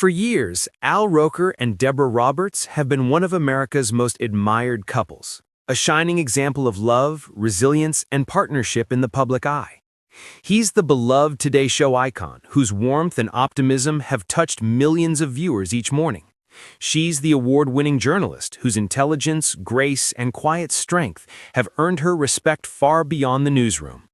For years, Al Roker and Deborah Roberts have been one of America's most admired couples, a shining example of love, resilience, and partnership in the public eye. He's the beloved Today Show icon whose warmth and optimism have touched millions of viewers each morning. She's the award-winning journalist whose intelligence, grace, and quiet strength have earned her respect far beyond the newsroom.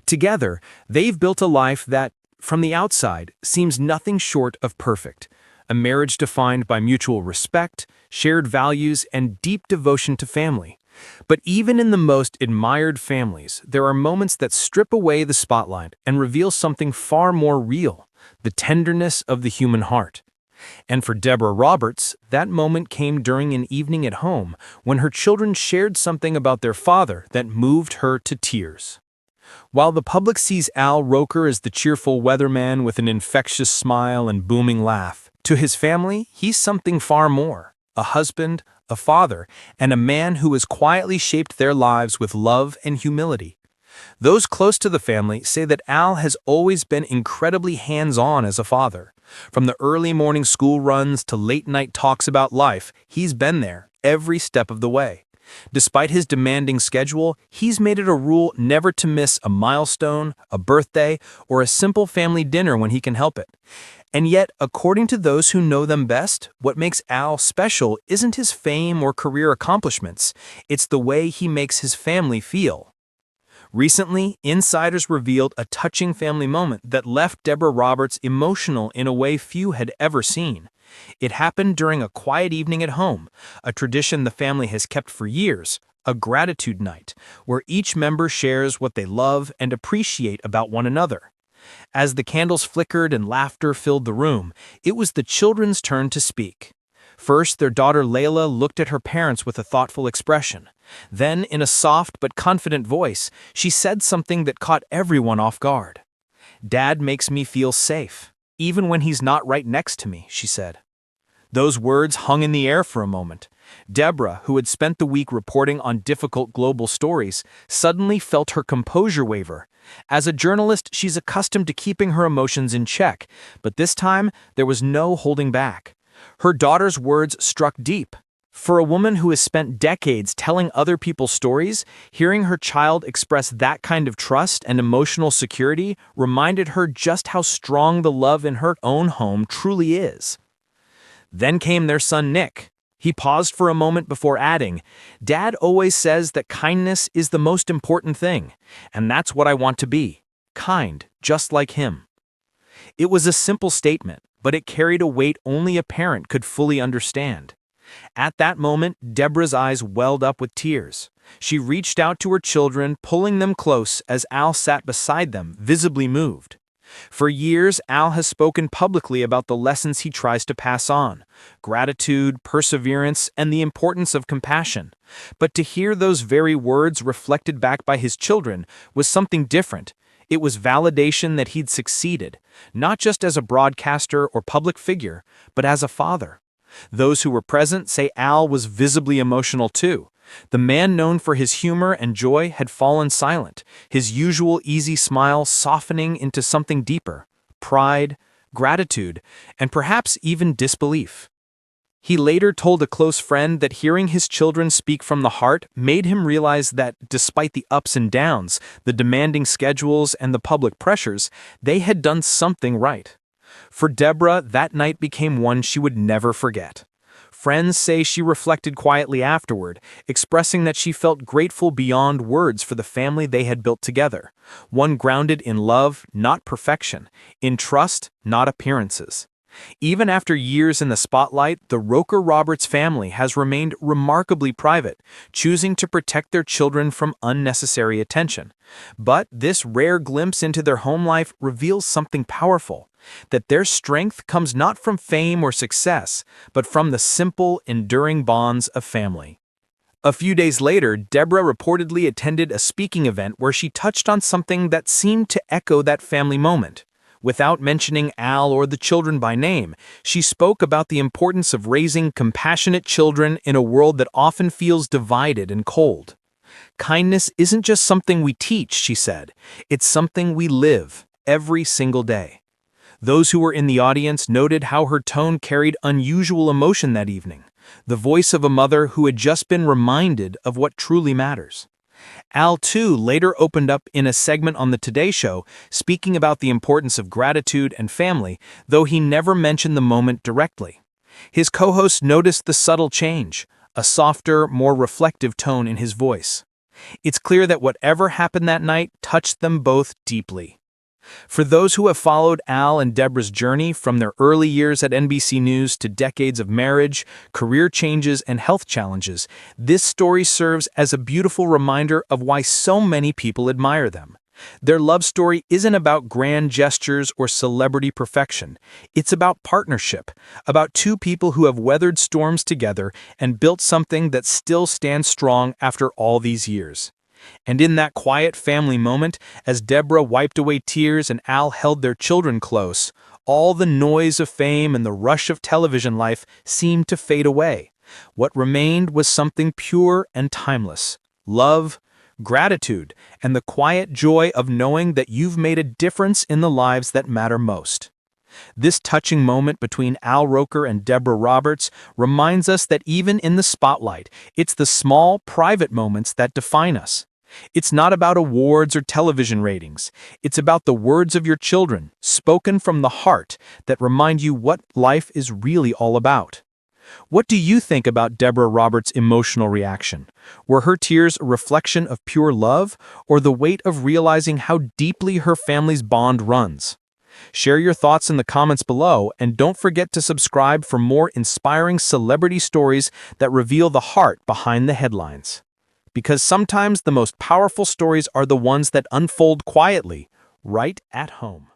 Together, they've built a life that, from the outside, seems nothing short of perfect. A marriage defined by mutual respect, shared values, and deep devotion to family. But even in the most admired families, there are moments that strip away the spotlight and reveal something far more real, the tenderness of the human heart. And for Deborah Roberts, that moment came during an evening at home when her children shared something about their father that moved her to tears. While the public sees Al Roker as the cheerful weatherman with an infectious smile and booming laugh, to his family, he's something far more: a husband, a father, and a man who has quietly shaped their lives with love and humility. Those close to the family say that Al has always been incredibly hands-on as a father. From the early morning school runs to late-night talks about life, he's been there every step of the way. Despite his demanding schedule, he's made it a rule never to miss a milestone, a birthday, or a simple family dinner when he can help it. And yet, according to those who know them best, what makes Al special isn't his fame or career accomplishments, it's the way he makes his family feel. Recently, insiders revealed a touching family moment that left Deborah Roberts emotional in a way few had ever seen. It happened during a quiet evening at home, a tradition the family has kept for years, a gratitude night, where each member shares what they love and appreciate about one another. As the candles flickered and laughter filled the room, it was the children's turn to speak. First, their daughter Layla looked at her parents with a thoughtful expression. Then, in a soft but confident voice, she said something that caught everyone off guard. "Dad makes me feel safe, even when he's not right next to me," she said. Those words hung in the air for a moment. Deborah, who had spent the week reporting on difficult global stories, suddenly felt her composure waver. As a journalist, she's accustomed to keeping her emotions in check, but this time there was no holding back. Her daughter's words struck deep. For a woman who has spent decades telling other people's stories, hearing her child express that kind of trust and emotional security reminded her just how strong the love in her own home truly is. Then came their son Nick. He paused for a moment before adding, "Dad always says that kindness is the most important thing, and that's what I want to be. Kind, just like him." It was a simple statement, but it carried a weight only a parent could fully understand. At that moment, Deborah's eyes welled up with tears. She reached out to her children, pulling them close as Al sat beside them, visibly moved. For years, Al has spoken publicly about the lessons he tries to pass on: gratitude, perseverance, and the importance of compassion. But to hear those very words reflected back by his children was something different. It was validation that he'd succeeded, not just as a broadcaster or public figure, but as a father. Those who were present say Al was visibly emotional too. The man known for his humor and joy had fallen silent, his usual easy smile softening into something deeper: pride, gratitude, and perhaps even disbelief. He later told a close friend that hearing his children speak from the heart made him realize that, despite the ups and downs, the demanding schedules, and the public pressures, they had done something right. For Deborah, that night became one she would never forget. Friends say she reflected quietly afterward, expressing that she felt grateful beyond words for the family they had built together, one grounded in love, not perfection, in trust, not appearances. Even after years in the spotlight, the Roker-Roberts family has remained remarkably private, choosing to protect their children from unnecessary attention. But this rare glimpse into their home life reveals something powerful: that their strength comes not from fame or success, but from the simple, enduring bonds of family. A few days later, Deborah reportedly attended a speaking event where she touched on something that seemed to echo that family moment. Without mentioning Al or the children by name, she spoke about the importance of raising compassionate children in a world that often feels divided and cold. "Kindness isn't just something we teach," she said. "It's something we live every single day." Those who were in the audience noted how her tone carried unusual emotion that evening, the voice of a mother who had just been reminded of what truly matters. Al, too, later opened up in a segment on the Today Show, speaking about the importance of gratitude and family, though he never mentioned the moment directly. His co-host noticed the subtle change, a softer, more reflective tone in his voice. It's clear that whatever happened that night touched them both deeply. For those who have followed Al and Deborah's journey from their early years at NBC News to decades of marriage, career changes, and health challenges, this story serves as a beautiful reminder of why so many people admire them. Their love story isn't about grand gestures or celebrity perfection. It's about partnership, about two people who have weathered storms together and built something that still stands strong after all these years. And in that quiet family moment, as Deborah wiped away tears and Al held their children close, all the noise of fame and the rush of television life seemed to fade away. What remained was something pure and timeless: love, gratitude, and the quiet joy of knowing that you've made a difference in the lives that matter most. This touching moment between Al Roker and Deborah Roberts reminds us that even in the spotlight, it's the small, private moments that define us. It's not about awards or television ratings. It's about the words of your children, spoken from the heart, that remind you what life is really all about. What do you think about Deborah Roberts' emotional reaction? Were her tears a reflection of pure love, or the weight of realizing how deeply her family's bond runs? Share your thoughts in the comments below, and don't forget to subscribe for more inspiring celebrity stories that reveal the heart behind the headlines. Because sometimes the most powerful stories are the ones that unfold quietly, right at home.